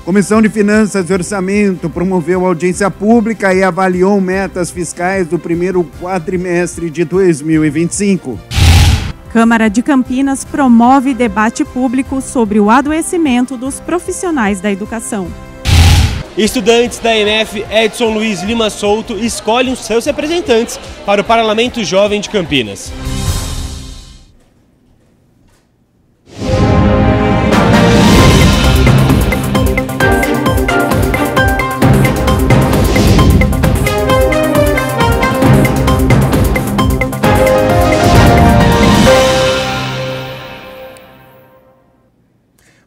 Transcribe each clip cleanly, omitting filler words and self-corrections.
Comissão de Finanças e Orçamento promoveu audiência pública e avaliou metas fiscais do primeiro quadrimestre de 2025. Câmara de Campinas promove debate público sobre o adoecimento dos profissionais da educação. Estudantes da EMF Edson Luiz Lima Souto escolhem os seus representantes para o Parlamento Jovem de Campinas.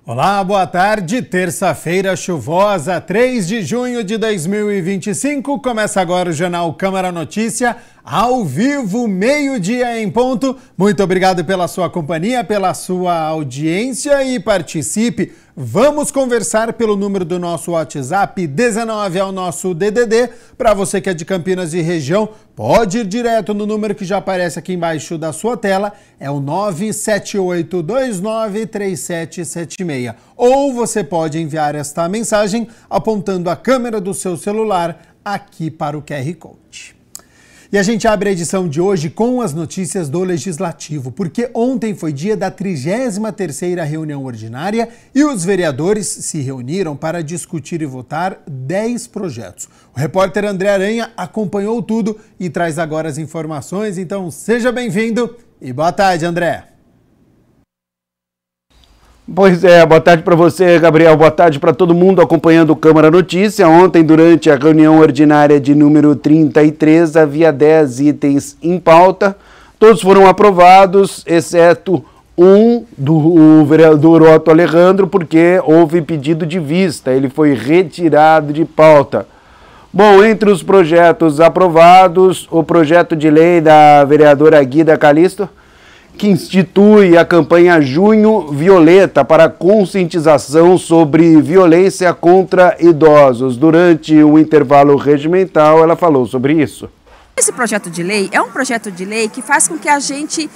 Olá, boa tarde. Terça-feira chuvosa, 3 de junho de 2025. Começa agora o Jornal Câmara Notícia, ao vivo, meio-dia em ponto. Muito obrigado pela sua companhia, pela sua audiência e participe. Vamos conversar pelo número do nosso WhatsApp, 19 é o nosso DDD. Para você que é de Campinas e região, pode ir direto no número que já aparece aqui embaixo da sua tela, é o 978293776. Ou você pode enviar esta mensagem apontando a câmera do seu celular aqui para o QR Code. E a gente abre a edição de hoje com as notícias do Legislativo, porque ontem foi dia da 33ª reunião ordinária e os vereadores se reuniram para discutir e votar 10 projetos. O repórter André Aranha acompanhou tudo e traz agora as informações, então seja bem-vindo e boa tarde, André. Pois é, boa tarde para você, Gabriel, boa tarde para todo mundo acompanhando o Câmara Notícia. Ontem, durante a reunião ordinária de número 33, havia 10 itens em pauta. Todos foram aprovados, exceto um do vereador Otto Alejandro, porque houve pedido de vista, ele foi retirado de pauta. Bom, entre os projetos aprovados, o projeto de lei da vereadora Guida Calisto, que institui a campanha Junho Violeta para conscientização sobre violência contra idosos. Durante o intervalo regimental, ela falou sobre isso. Esse projeto de lei é um projeto de lei que faz com que a gente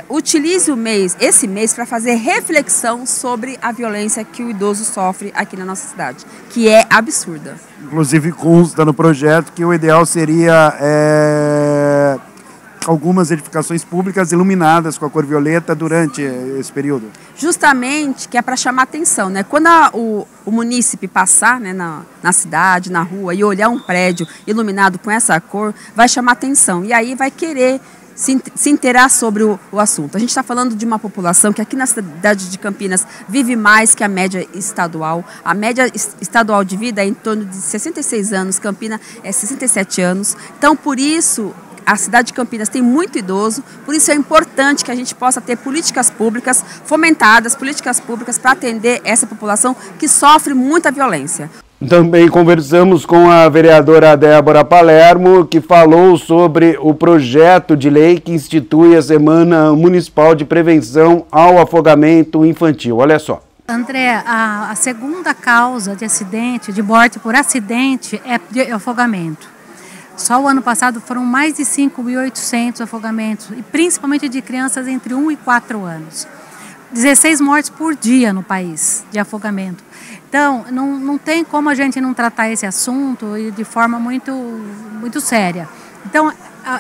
utilize esse mês para fazer reflexão sobre a violência que o idoso sofre aqui na nossa cidade, que é absurda. Inclusive consta no projeto que o ideal seria algumas edificações públicas iluminadas com a cor violeta durante esse período. Justamente que é para chamar atenção, né? Quando o munícipe passar, né, na cidade, na rua e olhar um prédio iluminado com essa cor, vai chamar atenção e aí vai querer se inteirar sobre o assunto. A gente está falando de uma população que aqui na cidade de Campinas vive mais que a média estadual. A média estadual de vida é em torno de 66 anos, Campinas é 67 anos. Então, por isso, a cidade de Campinas tem muito idoso, por isso é importante que a gente possa ter políticas públicas fomentadas, políticas públicas para atender essa população que sofre muita violência. Também conversamos com a vereadora Débora Palermo, que falou sobre o projeto de lei que institui a Semana Municipal de Prevenção ao Afogamento Infantil. Olha só. André, a segunda causa de acidente, de morte por acidente, é de afogamento. Só o ano passado foram mais de 5.800 afogamentos, e principalmente de crianças entre 1 e 4 anos. 16 mortes por dia no país de afogamento. Então, não tem como a gente não tratar esse assunto de forma muito séria. Então,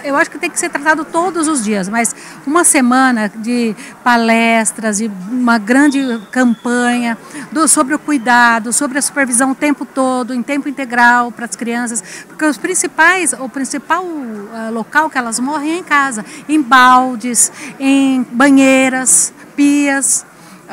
eu acho que tem que ser tratado todos os dias, mas uma semana de palestras, de uma grande campanha sobre o cuidado, sobre a supervisão o tempo todo, em tempo integral para as crianças, porque o principal local que elas morrem é em casa, em baldes, em banheiras, pias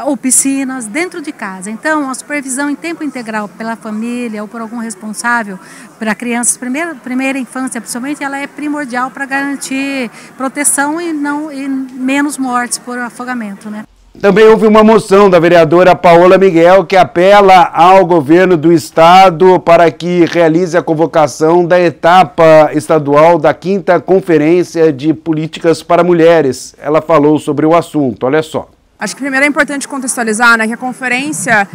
ou piscinas dentro de casa. Então, a supervisão em tempo integral pela família ou por algum responsável para crianças, primeira infância, principalmente, ela é primordial para garantir proteção e menos mortes por afogamento, né? Também houve uma moção da vereadora Paola Miguel que apela ao governo do estado para que realize a convocação da etapa estadual da 5ª Conferência de Políticas para Mulheres. Ela falou sobre o assunto, olha só. Acho que primeiro é importante contextualizar, né, que a conferência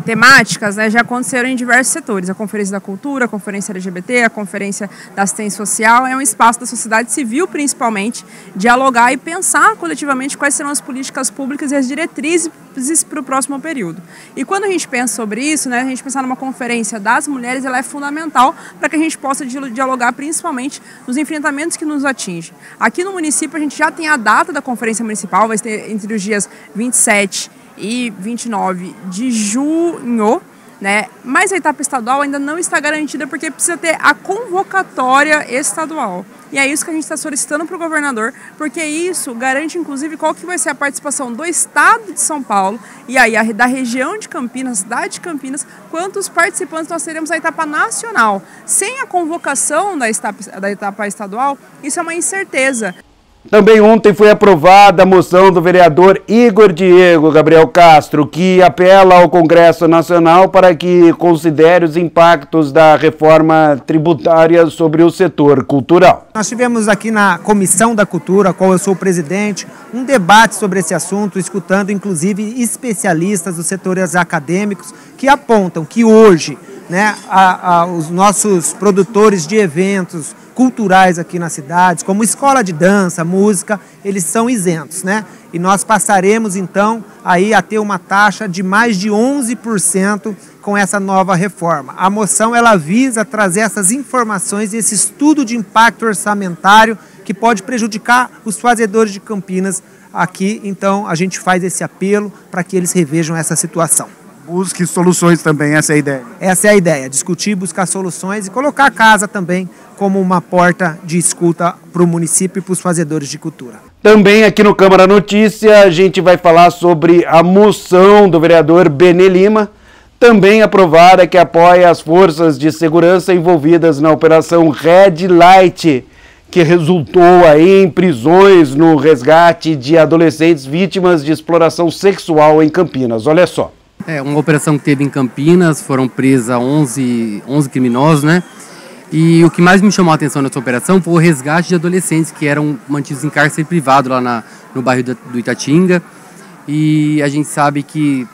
temáticas, né, já aconteceram em diversos setores. A Conferência da Cultura, a Conferência LGBT, a Conferência da Assistência Social. É um espaço da sociedade civil, principalmente, dialogar e pensar coletivamente quais serão as políticas públicas e as diretrizes bases para o próximo período. E quando a gente pensa sobre isso, né, a gente pensar numa conferência das mulheres, ela é fundamental para que a gente possa dialogar principalmente nos enfrentamentos que nos atingem. Aqui no município a gente já tem a data da conferência municipal, vai ser entre os dias 27 e 29 de junho, né? Mas a etapa estadual ainda não está garantida porque precisa ter a convocatória estadual. E é isso que a gente está solicitando para o governador, porque isso garante, inclusive, qual que vai ser a participação do Estado de São Paulo e aí da região de Campinas, cidade de Campinas, quantos participantes nós teremos da etapa nacional. Sem a convocação da etapa estadual, isso é uma incerteza. Também ontem foi aprovada a moção do vereador Igor Diego Gabriel Castro, que apela ao Congresso Nacional para que considere os impactos da reforma tributária sobre o setor cultural. Nós tivemos aqui na Comissão da Cultura, a qual eu sou o presidente, um debate sobre esse assunto, escutando inclusive especialistas dos setores acadêmicos que apontam que hoje, né, os nossos produtores de eventos culturais aqui nas cidades, como escola de dança, música, eles são isentos, né? E nós passaremos então aí a ter uma taxa de mais de 11% com essa nova reforma. A moção ela visa trazer essas informações e esse estudo de impacto orçamentário que pode prejudicar os fazedores de Campinas aqui. Então a gente faz esse apelo para que eles revejam essa situação. Busque soluções também, essa é a ideia. Essa é a ideia, discutir, buscar soluções e colocar a casa também como uma porta de escuta para o município e para os fazedores de cultura. Também aqui no Câmara Notícia a gente vai falar sobre a moção do vereador Benê Lima, também aprovada, que apoia as forças de segurança envolvidas na operação Red Light, que resultou aí em prisões no resgate de adolescentes vítimas de exploração sexual em Campinas. Olha só. É uma operação que teve em Campinas, foram presas 11 criminosos, né? E o que mais me chamou a atenção nessa operação foi o resgate de adolescentes que eram mantidos em cárcere privado lá no bairro do Itatinga. E a gente sabe que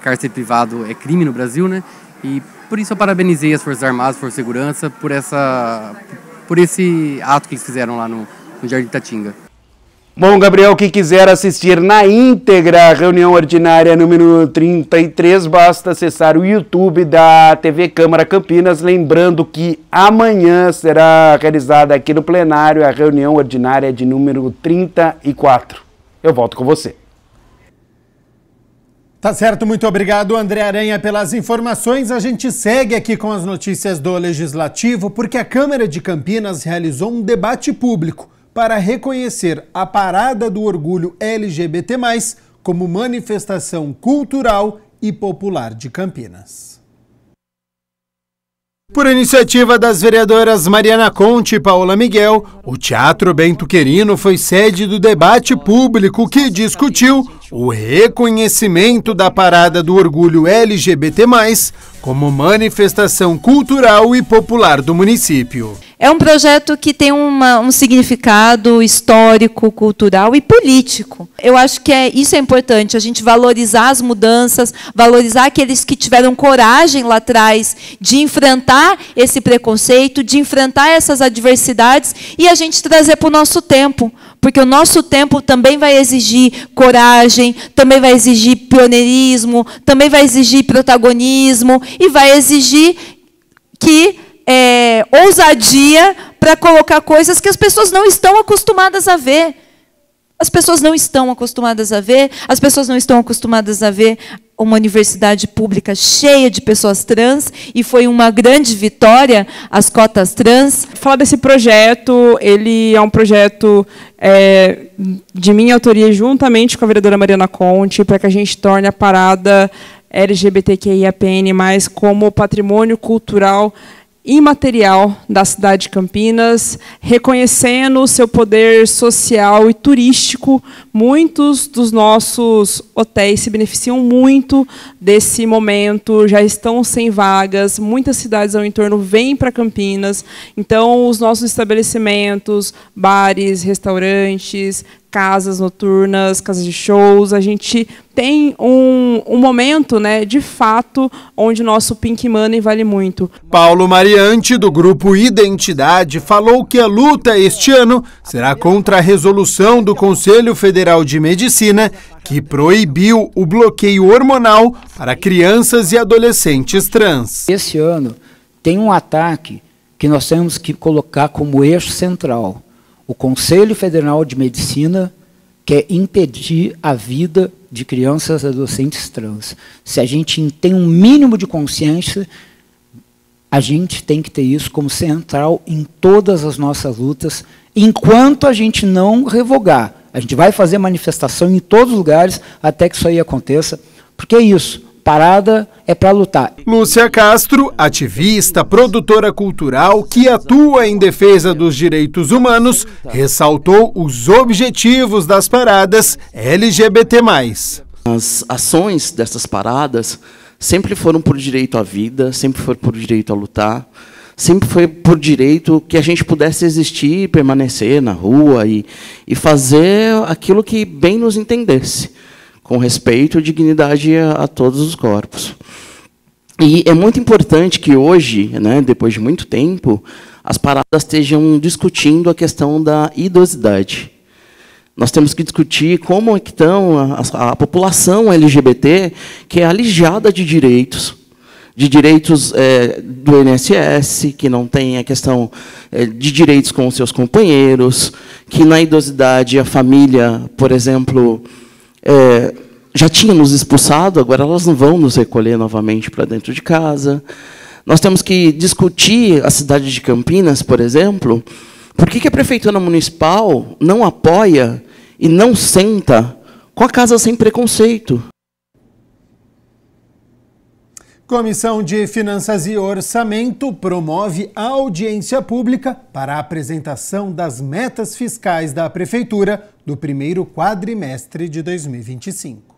cárcere privado é crime no Brasil, né? E por isso eu parabenizei as Forças Armadas, Força de Segurança, por esse ato que eles fizeram lá no Jardim Itatinga. Bom, Gabriel, quem quiser assistir na íntegra a reunião ordinária número 33, basta acessar o YouTube da TV Câmara Campinas, lembrando que amanhã será realizada aqui no plenário a reunião ordinária de número 34. Eu volto com você. Tá certo, muito obrigado, André Aranha, pelas informações. A gente segue aqui com as notícias do Legislativo, porque a Câmara de Campinas realizou um debate público para reconhecer a Parada do Orgulho LGBT+, como manifestação cultural e popular de Campinas. Por iniciativa das vereadoras Mariana Conte e Paola Miguel, o Teatro Bento Querino foi sede do debate público que discutiu o reconhecimento da Parada do Orgulho LGBT+, como manifestação cultural e popular do município. É um projeto que tem um significado histórico, cultural e político. Eu acho que isso é importante, a gente valorizar as mudanças, valorizar aqueles que tiveram coragem lá atrás de enfrentar esse preconceito, de enfrentar essas adversidades e a gente trazer para o nosso tempo. Porque o nosso tempo também vai exigir coragem, também vai exigir pioneirismo, também vai exigir protagonismo e vai exigir ousadia para colocar coisas que as pessoas não estão acostumadas a ver. As pessoas não estão acostumadas a ver, as pessoas não estão acostumadas a ver uma universidade pública cheia de pessoas trans, e foi uma grande vitória as cotas trans. Falar desse projeto, ele é um projeto de minha autoria, juntamente com a vereadora Mariana Conte, para que a gente torne a parada LGBTQIAPN+, como patrimônio cultural imaterial da cidade de Campinas, reconhecendo o seu poder social e turístico. Muitos dos nossos hotéis se beneficiam muito desse momento, já estão sem vagas, muitas cidades ao entorno vêm para Campinas, então os nossos estabelecimentos, bares, restaurantes, casas noturnas, casas de shows. A gente tem um momento, né, de fato, onde o nosso Pink Money vale muito. Paulo Mariante, do grupo Identidade, falou que a luta este ano será contra a resolução do Conselho Federal de Medicina, que proibiu o bloqueio hormonal para crianças e adolescentes trans. Esse ano tem um ataque que nós temos que colocar como eixo central. O Conselho Federal de Medicina quer impedir a vida de crianças e adolescentes trans. Se a gente tem um mínimo de consciência, a gente tem que ter isso como central em todas as nossas lutas, enquanto a gente não revogar. A gente vai fazer manifestação em todos os lugares até que isso aí aconteça, porque é isso. Parada é para lutar. Lúcia Castro, ativista, produtora cultural que atua em defesa dos direitos humanos, ressaltou os objetivos das paradas LGBT+. As ações dessas paradas sempre foram por direito à vida, sempre foram por direito a lutar, sempre foi por direito que a gente pudesse existir, permanecer na rua e fazer aquilo que bem nos entendesse, com respeito e dignidade a todos os corpos. E é muito importante que hoje, né, depois de muito tempo, as paradas estejam discutindo a questão da idosidade. Nós temos que discutir como é que estão a população LGBT, que é alijada de direitos do INSS, que não tem a questão de direitos com os seus companheiros, que na idosidade a família, por exemplo, já tinha nos expulsado, agora elas não vão nos recolher novamente para dentro de casa. Nós temos que discutir a cidade de Campinas, por exemplo, por que a Prefeitura Municipal não apoia e não senta com a Casa Sem Preconceito. Comissão de Finanças e Orçamento promove a audiência pública para a apresentação das metas fiscais da Prefeitura do primeiro quadrimestre de 2025.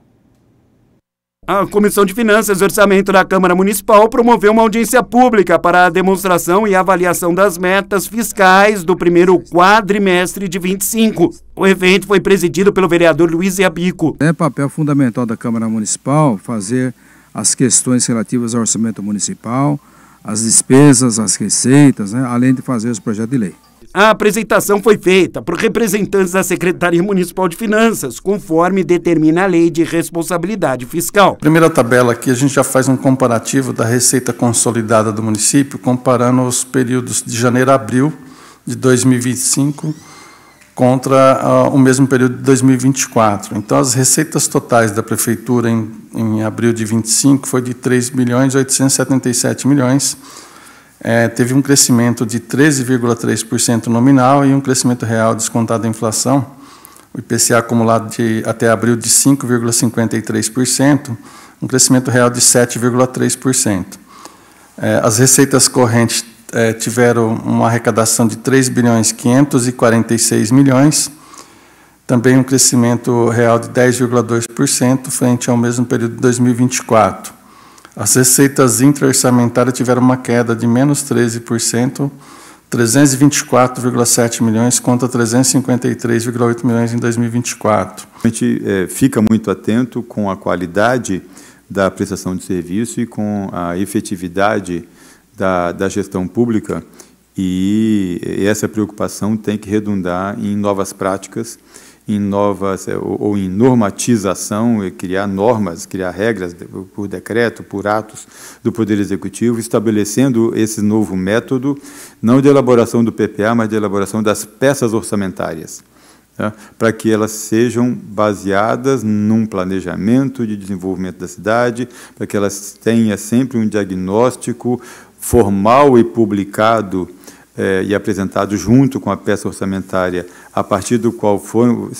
A Comissão de Finanças e Orçamento da Câmara Municipal promoveu uma audiência pública para a demonstração e avaliação das metas fiscais do primeiro quadrimestre de 25. O evento foi presidido pelo vereador Luiz Iabico. É papel fundamental da Câmara Municipal fazer as questões relativas ao orçamento municipal, as despesas, as receitas, né, além de fazer os projetos de lei. A apresentação foi feita por representantes da Secretaria Municipal de Finanças, conforme determina a Lei de Responsabilidade Fiscal. Primeira tabela aqui, a gente já faz um comparativo da receita consolidada do município, comparando os períodos de janeiro a abril de 2025 contra o mesmo período de 2024. Então, as receitas totais da Prefeitura em abril de 25 foi de 3.877 milhões. Teve um crescimento de 13,3% nominal e um crescimento real descontado da inflação, o IPCA acumulado até abril de 5,53%, um crescimento real de 7,3%. As receitas correntes tiveram uma arrecadação de 3.546 milhões, também um crescimento real de 10,2% frente ao mesmo período de 2024. As receitas intra-orçamentárias tiveram uma queda de menos 13%, 324,7 milhões contra 353,8 milhões em 2024. A gente fica muito atento com a qualidade da prestação de serviço e com a efetividade da gestão pública, e essa preocupação tem que redundar em novas práticas, em normatização, criar normas, criar regras por decreto, por atos do Poder Executivo, estabelecendo esse novo método, não de elaboração do PPA, mas de elaboração das peças orçamentárias, tá? Para que elas sejam baseadas num planejamento de desenvolvimento da cidade, para que elas tenham sempre um diagnóstico formal e publicado e apresentado junto com a peça orçamentária, a partir do qual foram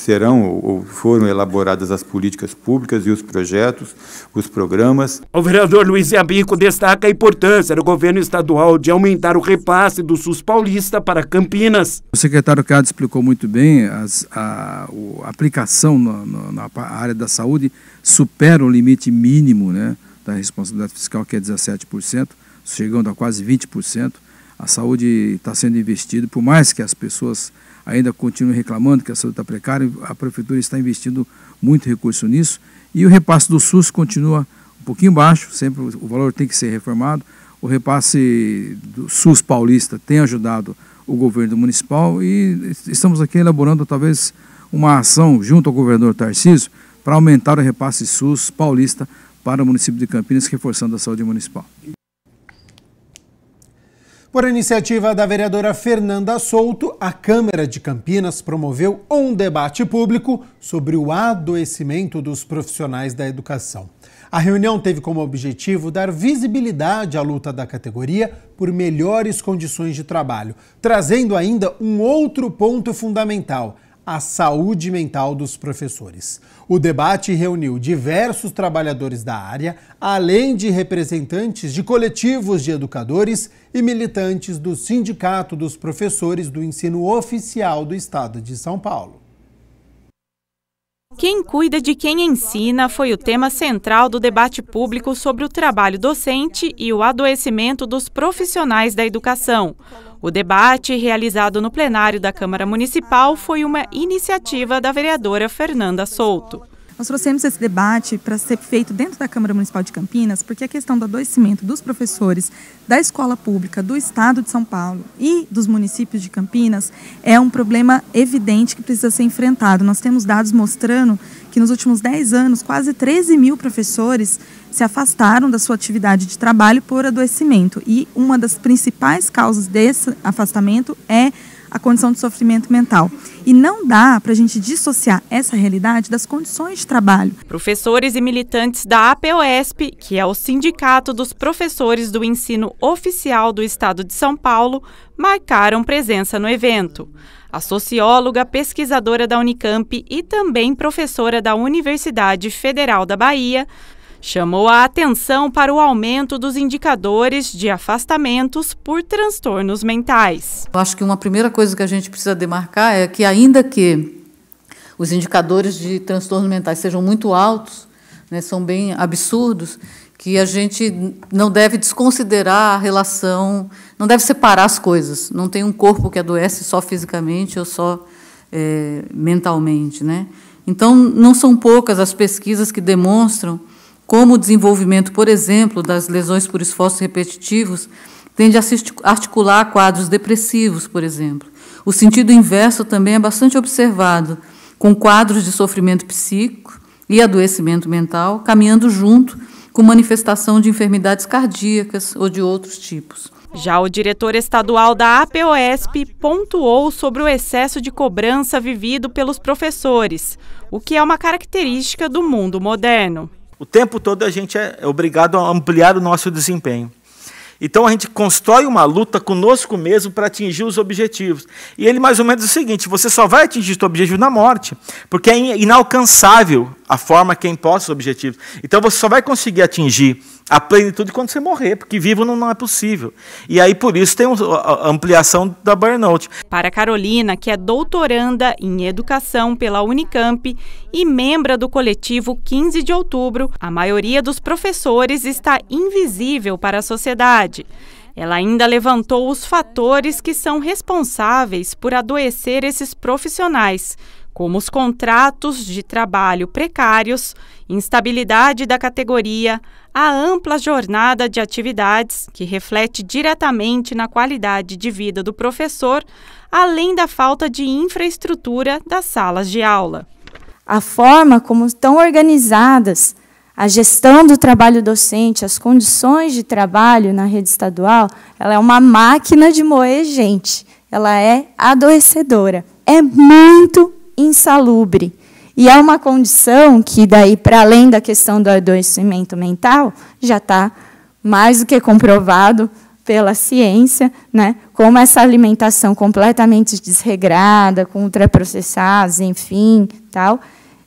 elaboradas as políticas públicas e os projetos, os programas. O vereador Luiz Iabico destaca a importância do governo estadual de aumentar o repasse do SUS paulista para Campinas. O secretário Cado explicou muito bem, a aplicação na área da saúde supera o limite mínimo, né, da responsabilidade fiscal, que é 17%, chegando a quase 20%. A saúde está sendo investida, por mais que as pessoas ainda continuam reclamando que a saúde está precária, a Prefeitura está investindo muito recurso nisso, e o repasse do SUS continua um pouquinho baixo, sempre o valor tem que ser reformado. O repasse do SUS paulista tem ajudado o governo municipal e estamos aqui elaborando talvez uma ação junto ao governador Tarcísio para aumentar o repasse SUS paulista para o município de Campinas, reforçando a saúde municipal. Por iniciativa da vereadora Fernanda Souto, a Câmara de Campinas promoveu um debate público sobre o adoecimento dos profissionais da educação. A reunião teve como objetivo dar visibilidade à luta da categoria por melhores condições de trabalho, trazendo ainda um outro ponto fundamental: a saúde mental dos professores. O debate reuniu diversos trabalhadores da área, além de representantes de coletivos de educadores e militantes do Sindicato dos Professores do Ensino Oficial do Estado de São Paulo. Quem cuida de quem ensina foi o tema central do debate público sobre o trabalho docente e o adoecimento dos profissionais da educação. O debate, realizado no plenário da Câmara Municipal, foi uma iniciativa da vereadora Fernanda Souto. Nós trouxemos esse debate para ser feito dentro da Câmara Municipal de Campinas, porque a questão do adoecimento dos professores da escola pública do Estado de São Paulo e dos municípios de Campinas é um problema evidente que precisa ser enfrentado. Nós temos dados mostrando que nos últimos 10 anos, quase 13 mil professores se afastaram da sua atividade de trabalho por adoecimento. E uma das principais causas desse afastamento é a condição de sofrimento mental. E não dá para a gente dissociar essa realidade das condições de trabalho. Professores e militantes da APOESP, que é o Sindicato dos Professores do Ensino Oficial do Estado de São Paulo, marcaram presença no evento. A socióloga, pesquisadora da Unicamp e também professora da Universidade Federal da Bahia, chamou a atenção para o aumento dos indicadores de afastamentos por transtornos mentais. Eu acho que uma primeira coisa que a gente precisa demarcar é que, ainda que os indicadores de transtornos mentais sejam muito altos, né, são bem absurdos, que a gente não deve desconsiderar a relação, não deve separar as coisas. Não tem um corpo que adoece só fisicamente ou só mentalmente, né? Então, não são poucas as pesquisas que demonstram como o desenvolvimento, por exemplo, das lesões por esforços repetitivos tende a se articular a quadros depressivos, por exemplo. O sentido inverso também é bastante observado, com quadros de sofrimento psíquico e adoecimento mental caminhando junto com manifestação de enfermidades cardíacas ou de outros tipos. Já o diretor estadual da APOESP pontuou sobre o excesso de cobrança vivido pelos professores, o que é uma característica do mundo moderno. O tempo todo a gente é obrigado a ampliar o nosso desempenho. Então a gente constrói uma luta conosco mesmo para atingir os objetivos. E ele mais ou menos é o seguinte: você só vai atingir o seu objetivo na morte, porque é inalcançável a forma que é imposta os objetivos. Então você só vai conseguir atingir a plenitude quando você morrer, porque vivo não é possível. E aí por isso tem a ampliação da burnout. Para Carolina, que é doutoranda em educação pela Unicamp e membro do coletivo 15 de outubro, a maioria dos professores está invisível para a sociedade. Ela ainda levantou os fatores que são responsáveis por adoecer esses profissionais, como os contratos de trabalho precários, instabilidade da categoria, a ampla jornada de atividades, que reflete diretamente na qualidade de vida do professor, além da falta de infraestrutura das salas de aula. A forma como estão organizadas a gestão do trabalho docente, as condições de trabalho na rede estadual, ela é uma máquina de moer gente, ela é adoecedora, é muito insalubre. E é uma condição que, daí, para além da questão do adoecimento mental, já está mais do que comprovado pela ciência, né? Como essa alimentação completamente desregrada, com ultraprocessados, enfim, tal,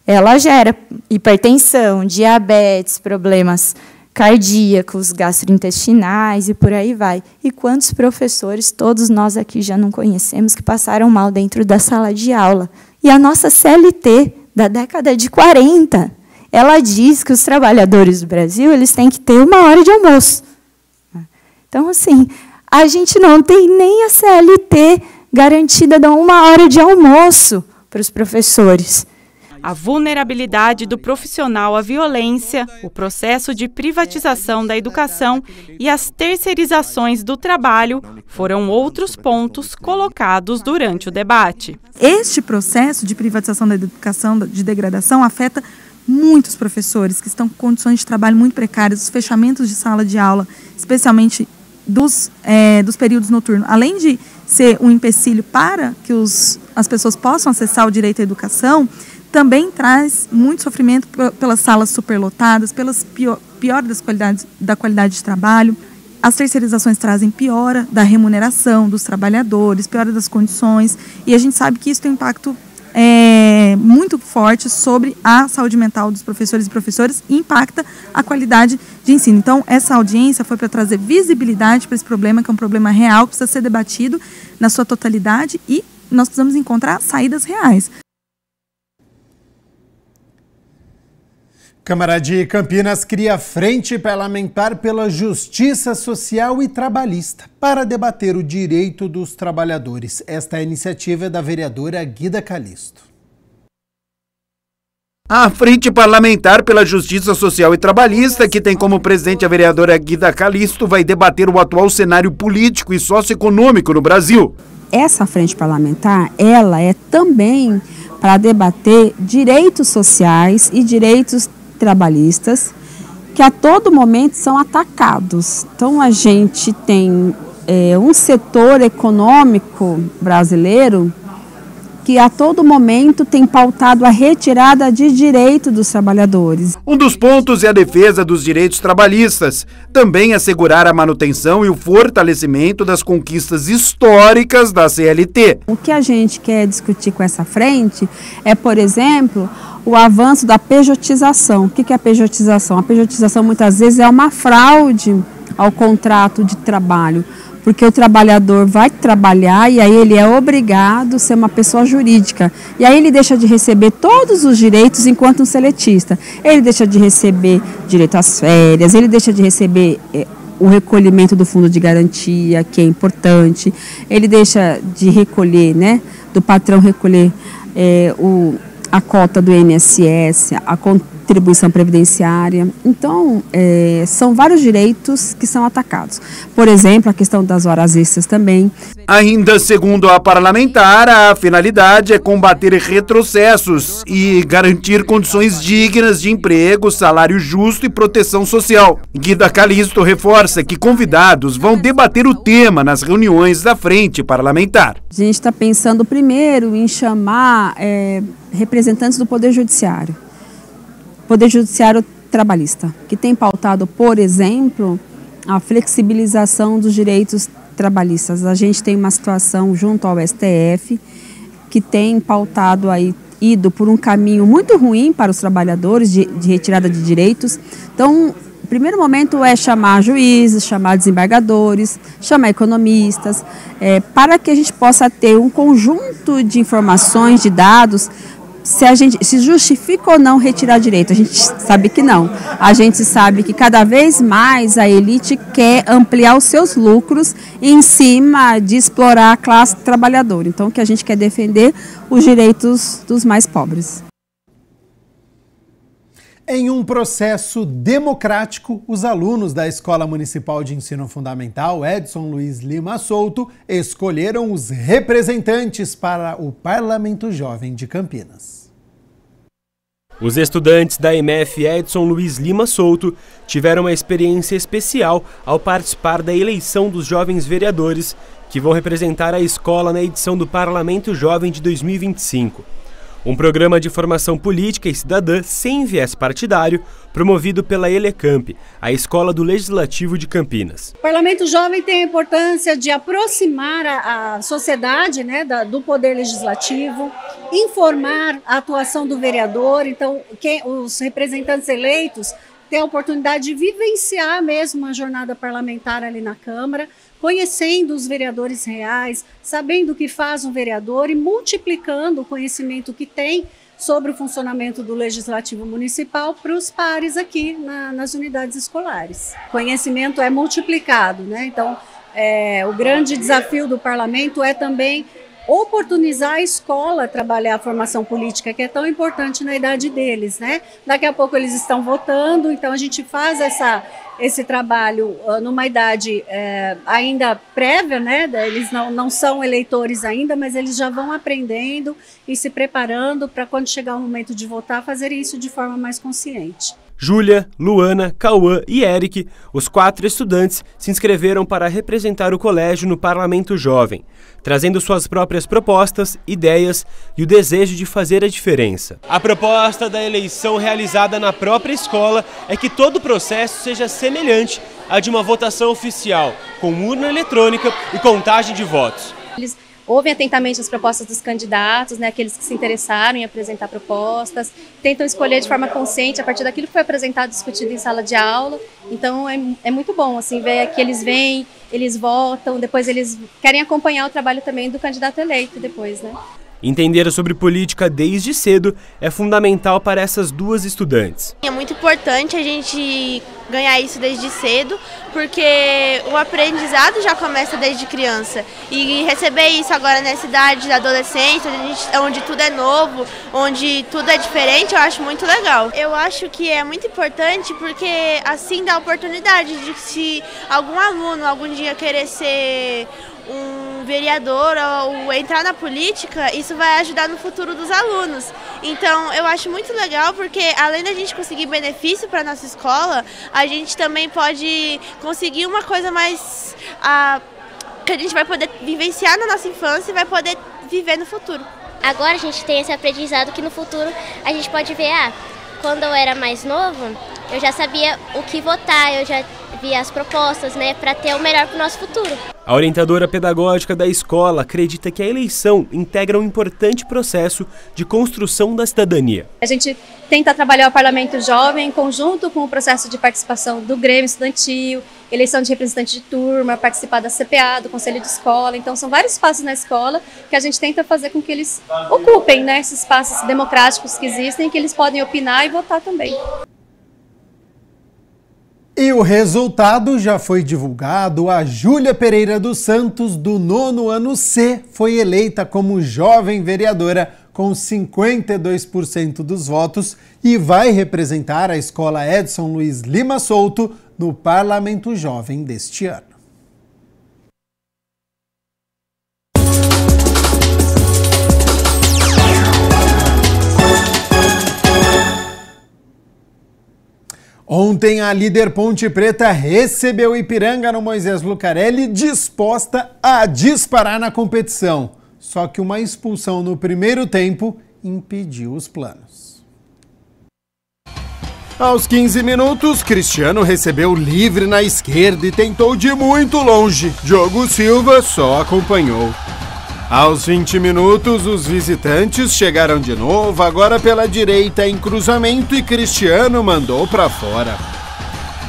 ela gera hipertensão, diabetes, problemas cardíacos, gastrointestinais e por aí vai. E quantos professores, todos nós aqui já não conhecemos, que passaram mal dentro da sala de aula? E a nossa CLT, da década de 40, ela diz que os trabalhadores do Brasil eles têm que ter 1 hora de almoço. Então, assim, a gente não tem nem a CLT garantida dar 1 hora de almoço para os professores. A vulnerabilidade do profissional à violência, o processo de privatização da educação e as terceirizações do trabalho foram outros pontos colocados durante o debate. Este processo de privatização da educação, de degradação, afeta muitos professores que estão com condições de trabalho muito precárias, os fechamentos de sala de aula, especialmente dos períodos noturnos, além de ser um empecilho para que as pessoas possam acessar o direito à educação, também traz muito sofrimento pelas salas superlotadas, pelas piora da qualidade de trabalho. As terceirizações trazem piora da remuneração dos trabalhadores, piora das condições, e a gente sabe que isso tem um impacto muito forte sobre a saúde mental dos professores e professoras e impacta a qualidade de ensino. Então, essa audiência foi para trazer visibilidade para esse problema, que é um problema real, que precisa ser debatido na sua totalidade e nós precisamos encontrar saídas reais. Câmara de Campinas cria Frente Parlamentar pela Justiça Social e Trabalhista para debater o direito dos trabalhadores. Esta iniciativa é da vereadora Guida Calisto. A Frente Parlamentar pela Justiça Social e Trabalhista, que tem como presidente a vereadora Guida Calisto, vai debater o atual cenário político e socioeconômico no Brasil. Essa frente parlamentar, ela é também para debater direitos sociais e direitos trabalhistas que a todo momento são atacados. Então a gente tem um setor econômico brasileiro que a todo momento tem pautado a retirada de direito dos trabalhadores. Um dos pontos é a defesa dos direitos trabalhistas, também assegurar a manutenção e o fortalecimento das conquistas históricas da CLT. O que a gente quer discutir com essa frente é, por exemplo, o avanço da pejotização. O que é a pejotização? A pejotização muitas vezes é uma fraude ao contrato de trabalho, porque o trabalhador vai trabalhar e aí ele é obrigado a ser uma pessoa jurídica. E aí ele deixa de receber todos os direitos enquanto um seletista. Ele deixa de receber direito às férias, ele deixa de receber o recolhimento do fundo de garantia, que é importante. Ele deixa de recolher, do patrão recolher a cota do INSS, a contribuição previdenciária. Então, são vários direitos que são atacados. Por exemplo, a questão das horas extras também. Ainda segundo a parlamentar, a finalidade é combater retrocessos e garantir condições dignas de emprego, salário justo e proteção social. Guida Calisto reforça que convidados vão debater o tema nas reuniões da Frente Parlamentar. A gente está pensando primeiro em chamar representantes do Poder Judiciário trabalhista, que tem pautado, por exemplo, a flexibilização dos direitos trabalhistas. A gente tem uma situação junto ao STF que tem pautado ido por um caminho muito ruim para os trabalhadores de retirada de direitos. Então, o primeiro momento é chamar juízes, chamar desembargadores, chamar economistas, para que a gente possa ter um conjunto de informações, de dados, se justifica ou não retirar direito. A gente sabe que não. A gente sabe que cada vez mais a elite quer ampliar os seus lucros em cima de explorar a classe trabalhadora. Então, o que a gente quer defender os direitos dos mais pobres. Em um processo democrático, os alunos da Escola Municipal de Ensino Fundamental Edson Luiz Lima Souto escolheram os representantes para o Parlamento Jovem de Campinas. Os estudantes da EMF Edson Luiz Lima Souto tiveram uma experiência especial ao participar da eleição dos jovens vereadores que vão representar a escola na edição do Parlamento Jovem de 2025. Um programa de formação política e cidadã sem viés partidário, promovido pela Elecamp, a Escola do Legislativo de Campinas. O Parlamento Jovem tem a importância de aproximar a sociedade, do Poder Legislativo, informar a atuação do vereador. Então, os representantes eleitos têm a oportunidade de vivenciar mesmo a jornada parlamentar ali na Câmara, conhecendo os vereadores reais, sabendo o que faz um vereador e multiplicando o conhecimento que tem sobre o funcionamento do Legislativo Municipal para os pares aqui nas unidades escolares. O conhecimento é multiplicado, Então, o grande desafio do parlamento é também oportunizar a escola trabalhar a formação política, que é tão importante na idade deles, né? Daqui a pouco eles estão votando, então a gente faz esse trabalho numa idade ainda prévia, né? Eles não são eleitores ainda, mas eles já vão aprendendo e se preparando para, quando chegar o momento de votar, fazer isso de forma mais consciente. Júlia, Luana, Cauã e Eric, os 4 estudantes, se inscreveram para representar o colégio no Parlamento Jovem, trazendo suas próprias propostas, ideias e o desejo de fazer a diferença. A proposta da eleição realizada na própria escola é que todo o processo seja semelhante à de uma votação oficial, com urna eletrônica e contagem de votos. Eles ouvem atentamente as propostas dos candidatos, né, aqueles que se interessaram em apresentar propostas, tentam escolher de forma consciente a partir daquilo que foi apresentado e discutido em sala de aula. Então é muito bom assim, ver que eles vêm, eles votam, depois eles querem acompanhar o trabalho também do candidato eleito depois, né? Entender sobre política desde cedo é fundamental para essas 2 estudantes. É muito importante a gente ganhar isso desde cedo, porque o aprendizado já começa desde criança. E receber isso agora nessa idade da adolescência, onde tudo é novo, onde tudo é diferente, eu acho muito legal. Eu acho que é muito importante porque assim dá a oportunidade de, se algum aluno algum dia querer ser um vereador ou entrar na política, isso vai ajudar no futuro dos alunos. Então eu acho muito legal porque, além da gente conseguir benefício para a nossa escola, a gente também pode conseguir uma coisa mais que a gente vai poder vivenciar na nossa infância e vai poder viver no futuro. Agora a gente tem esse aprendizado que no futuro a gente pode ver, quando eu era mais novo, eu já sabia o que votar, eu já via as propostas, né, para ter o melhor para o nosso futuro. A orientadora pedagógica da escola acredita que a eleição integra um importante processo de construção da cidadania. A gente tenta trabalhar o Parlamento Jovem em conjunto com o processo de participação do Grêmio Estudantil, eleição de representante de turma, participar da CPA, do Conselho de Escola. Então são vários espaços na escola que a gente tenta fazer com que eles ocupem, né, esses espaços democráticos que existem, que eles podem opinar e votar também. E o resultado já foi divulgado. A Júlia Pereira dos Santos, do 9º ano C, foi eleita como jovem vereadora com 52% dos votos e vai representar a Escola Edson Luiz Lima Souto no Parlamento Jovem deste ano. Ontem, a líder Ponte Preta recebeu Ipiranga no Moisés Lucarelli, disposta a disparar na competição. Só que uma expulsão no primeiro tempo impediu os planos. Aos 15 minutos, Cristiano recebeu livre na esquerda e tentou de muito longe. Diogo Silva só acompanhou. Aos 20 minutos, os visitantes chegaram de novo, agora pela direita em cruzamento, e Cristiano mandou para fora.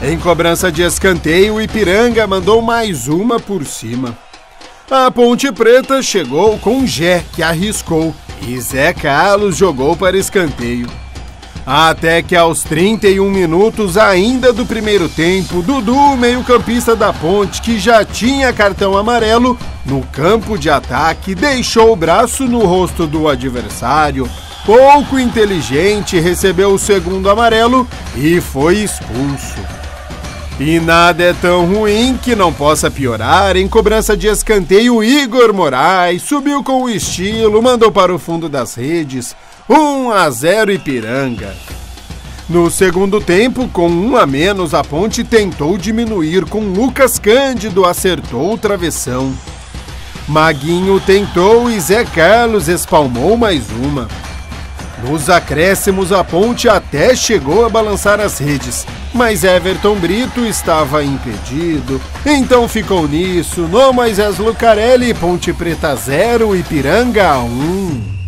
Em cobrança de escanteio, o Ipiranga mandou mais uma por cima. A Ponte Preta chegou com Gé, que arriscou, e Zé Carlos jogou para escanteio. Até que aos 31 minutos ainda do primeiro tempo, Dudu, meio-campista da Ponte, que já tinha cartão amarelo, no campo de ataque, deixou o braço no rosto do adversário. Pouco inteligente, recebeu o segundo amarelo e foi expulso. E nada é tão ruim que não possa piorar. Em cobrança de escanteio, Igor Moraes subiu com o estilo, mandou para o fundo das redes. 1-0 Ipiranga. No segundo tempo, com 1 a menos, a Ponte tentou diminuir com Lucas Cândido, acertou o travessão. Maguinho tentou e Zé Carlos espalmou mais uma. Nos acréscimos, a Ponte até chegou a balançar as redes, mas Everton Brito estava impedido. Então ficou nisso, no Moisés Lucarelli, Ponte Preta 0, Ipiranga 1.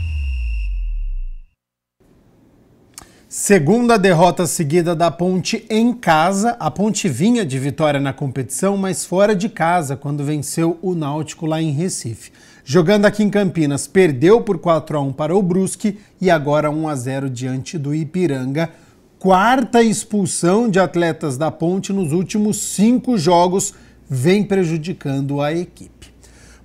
Segunda derrota seguida da Ponte em casa. A Ponte vinha de vitória na competição, mas fora de casa, quando venceu o Náutico lá em Recife. Jogando aqui em Campinas, perdeu por 4-1 para o Brusque e agora 1-0 diante do Ipiranga. Quarta expulsão de atletas da Ponte nos últimos 5 jogos, vem prejudicando a equipe.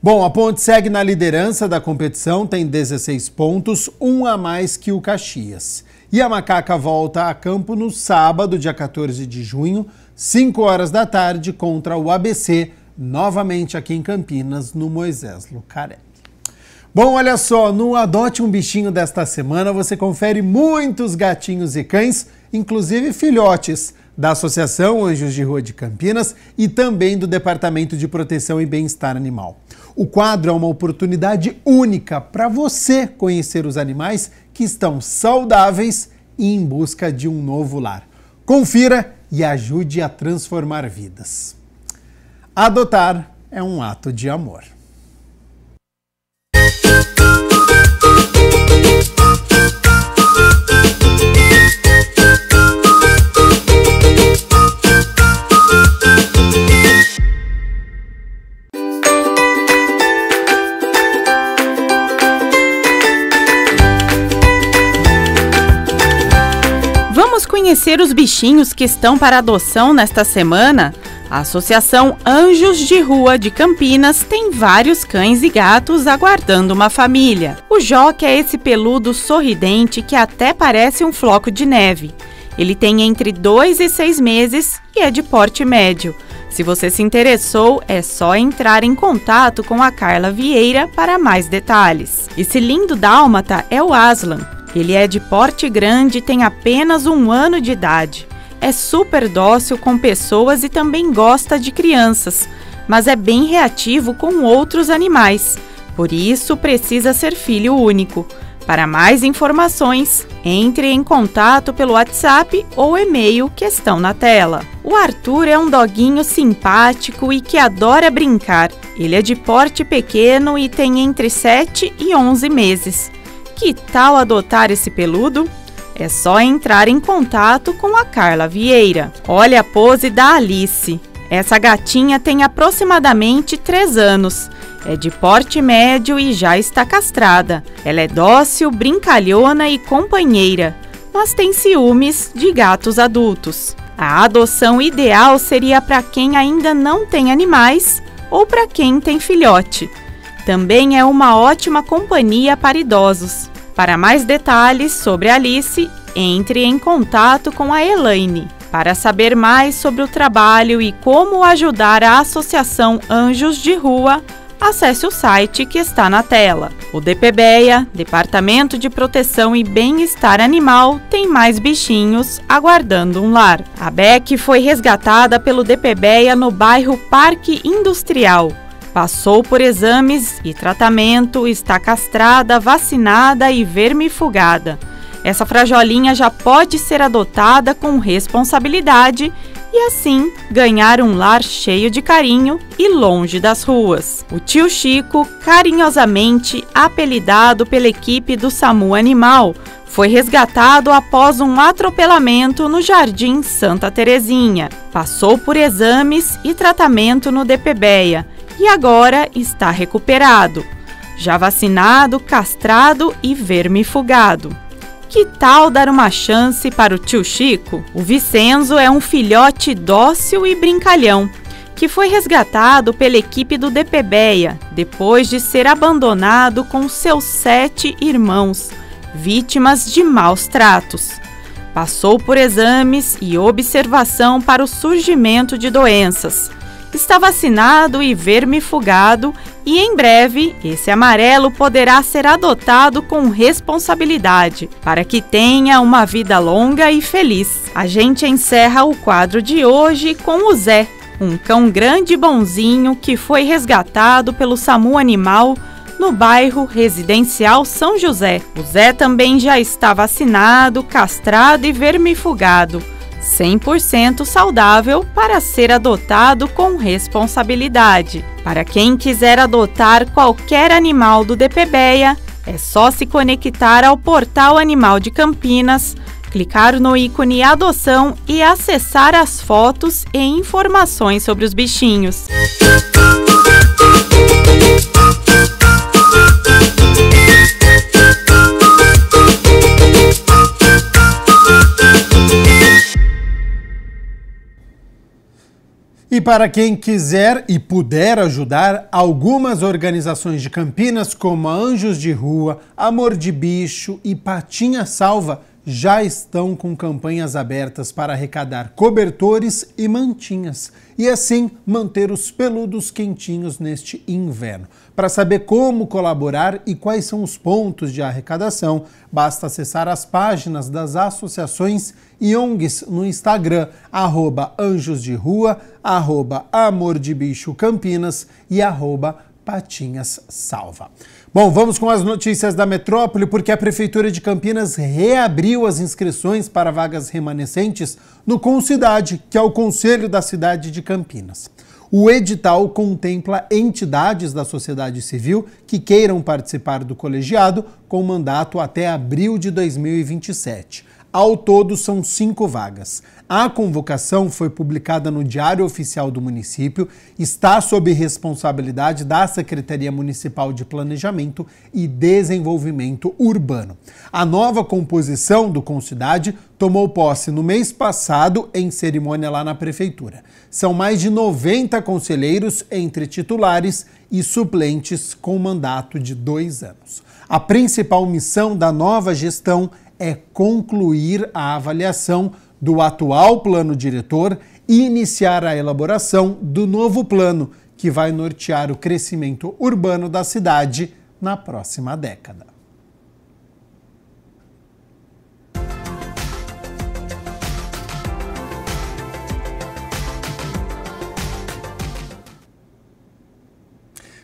Bom, a Ponte segue na liderança da competição, tem 16 pontos, um a mais que o Caxias. E a Macaca volta a campo no sábado, dia 14 de junho, 5 horas da tarde, contra o ABC, novamente aqui em Campinas, no Moisés Lucarelli. Bom, olha só, no Adote um Bichinho desta semana, você confere muitos gatinhos e cães, inclusive filhotes, da Associação Anjos de Rua de Campinas e também do Departamento de Proteção e Bem-Estar Animal. O quadro é uma oportunidade única para você conhecer os animais que estão saudáveis e em busca de um novo lar. Confira e ajude a transformar vidas. Adotar é um ato de amor. Vamos conhecer os bichinhos que estão para adoção nesta semana? A Associação Anjos de Rua de Campinas tem vários cães e gatos aguardando uma família. O Joque é esse peludo sorridente que até parece um floco de neve. Ele tem entre 2 e 6 meses e é de porte médio. Se você se interessou, é só entrar em contato com a Carla Vieira para mais detalhes. Esse lindo dálmata é o Aslan. Ele é de porte grande e tem apenas 1 ano de idade. É super dócil com pessoas e também gosta de crianças, mas é bem reativo com outros animais. Por isso, precisa ser filho único. Para mais informações, entre em contato pelo WhatsApp ou e-mail que estão na tela. O Arthur é um doguinho simpático e que adora brincar. Ele é de porte pequeno e tem entre 7 e 11 meses. Que tal adotar esse peludo? É só entrar em contato com a Carla Vieira. Olha a pose da Alice. Essa gatinha tem aproximadamente 3 anos. É de porte médio e já está castrada. Ela é dócil, brincalhona e companheira, mas tem ciúmes de gatos adultos. A adoção ideal seria para quem ainda não tem animais ou para quem tem filhote. Também é uma ótima companhia para idosos. Para mais detalhes sobre Alice, entre em contato com a Elaine. Para saber mais sobre o trabalho e como ajudar a Associação Anjos de Rua, acesse o site que está na tela. O DPBEA, Departamento de Proteção e Bem-Estar Animal, tem mais bichinhos aguardando um lar. A Beck foi resgatada pelo DPBEA no bairro Parque Industrial. Passou por exames e tratamento, está castrada, vacinada e vermifugada. Essa frajolinha já pode ser adotada com responsabilidade e assim ganhar um lar cheio de carinho e longe das ruas. O tio Chico, carinhosamente apelidado pela equipe do SAMU Animal, foi resgatado após um atropelamento no Jardim Santa Terezinha. Passou por exames e tratamento no DPBEA e agora está recuperado, já vacinado, castrado e vermifugado. Que tal dar uma chance para o tio Chico? O Vicenzo é um filhote dócil e brincalhão, que foi resgatado pela equipe do DPBEA, depois de ser abandonado com seus 7 irmãos, vítimas de maus tratos. Passou por exames e observação para o surgimento de doenças. Está vacinado e vermifugado e em breve esse amarelo poderá ser adotado com responsabilidade para que tenha uma vida longa e feliz. A gente encerra o quadro de hoje com o Zé, um cão grande e bonzinho que foi resgatado pelo SAMU Animal no bairro Residencial São José. O Zé também já está vacinado, castrado e vermifugado. 100% saudável para ser adotado com responsabilidade. Para quem quiser adotar qualquer animal do DPBEA, é só se conectar ao Portal Animal de Campinas, clicar no ícone Adoção e acessar as fotos e informações sobre os bichinhos. E para quem quiser e puder ajudar, algumas organizações de Campinas, como a Anjos de Rua, Amor de Bicho e Patinha Salva, já estão com campanhas abertas para arrecadar cobertores e mantinhas e assim manter os peludos quentinhos neste inverno. Para saber como colaborar e quais são os pontos de arrecadação, basta acessar as páginas das associações e ONGs no Instagram, @anjosderrua, @amordebichocampinas e @patinhas salva. Bom, vamos com as notícias da metrópole, porque a Prefeitura de Campinas reabriu as inscrições para vagas remanescentes no Concidade, que é o Conselho da cidade de Campinas. O edital contempla entidades da sociedade civil que queiram participar do colegiado com mandato até abril de 2027. Ao todo, são 5 vagas. A convocação foi publicada no Diário Oficial do município, está sob responsabilidade da Secretaria Municipal de Planejamento e Desenvolvimento Urbano. A nova composição do Concidade tomou posse no mês passado em cerimônia lá na Prefeitura. São mais de 90 conselheiros entre titulares e suplentes com mandato de 2 anos. A principal missão da nova gestão é concluir a avaliação do atual plano diretor e iniciar a elaboração do novo plano, que vai nortear o crescimento urbano da cidade na próxima década.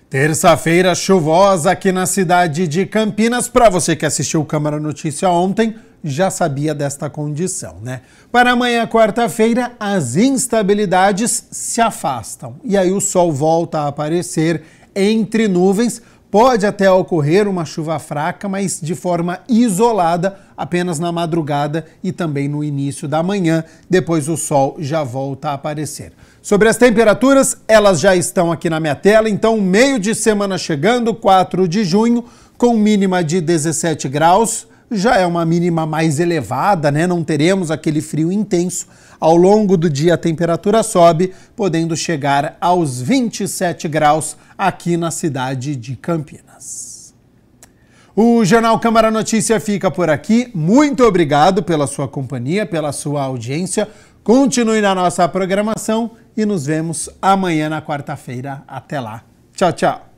Terça-feira chuvosa aqui na cidade de Campinas. Para você que assistiu o Câmara Notícia ontem, já sabia desta condição, né? Para amanhã, quarta-feira, as instabilidades se afastam. E aí o sol volta a aparecer entre nuvens. Pode até ocorrer uma chuva fraca, mas de forma isolada, apenas na madrugada e também no início da manhã. Depois o sol já volta a aparecer. Sobre as temperaturas, elas já estão aqui na minha tela, então meio de semana chegando, 4 de junho, com mínima de 17 graus, já é uma mínima mais elevada, né? Não teremos aquele frio intenso. Ao longo do dia a temperatura sobe, podendo chegar aos 27 graus aqui na cidade de Campinas. O Jornal Câmara Notícia fica por aqui. Muito obrigado pela sua companhia, pela sua audiência. Continue na nossa programação e nos vemos amanhã na quarta-feira. Até lá. Tchau, tchau.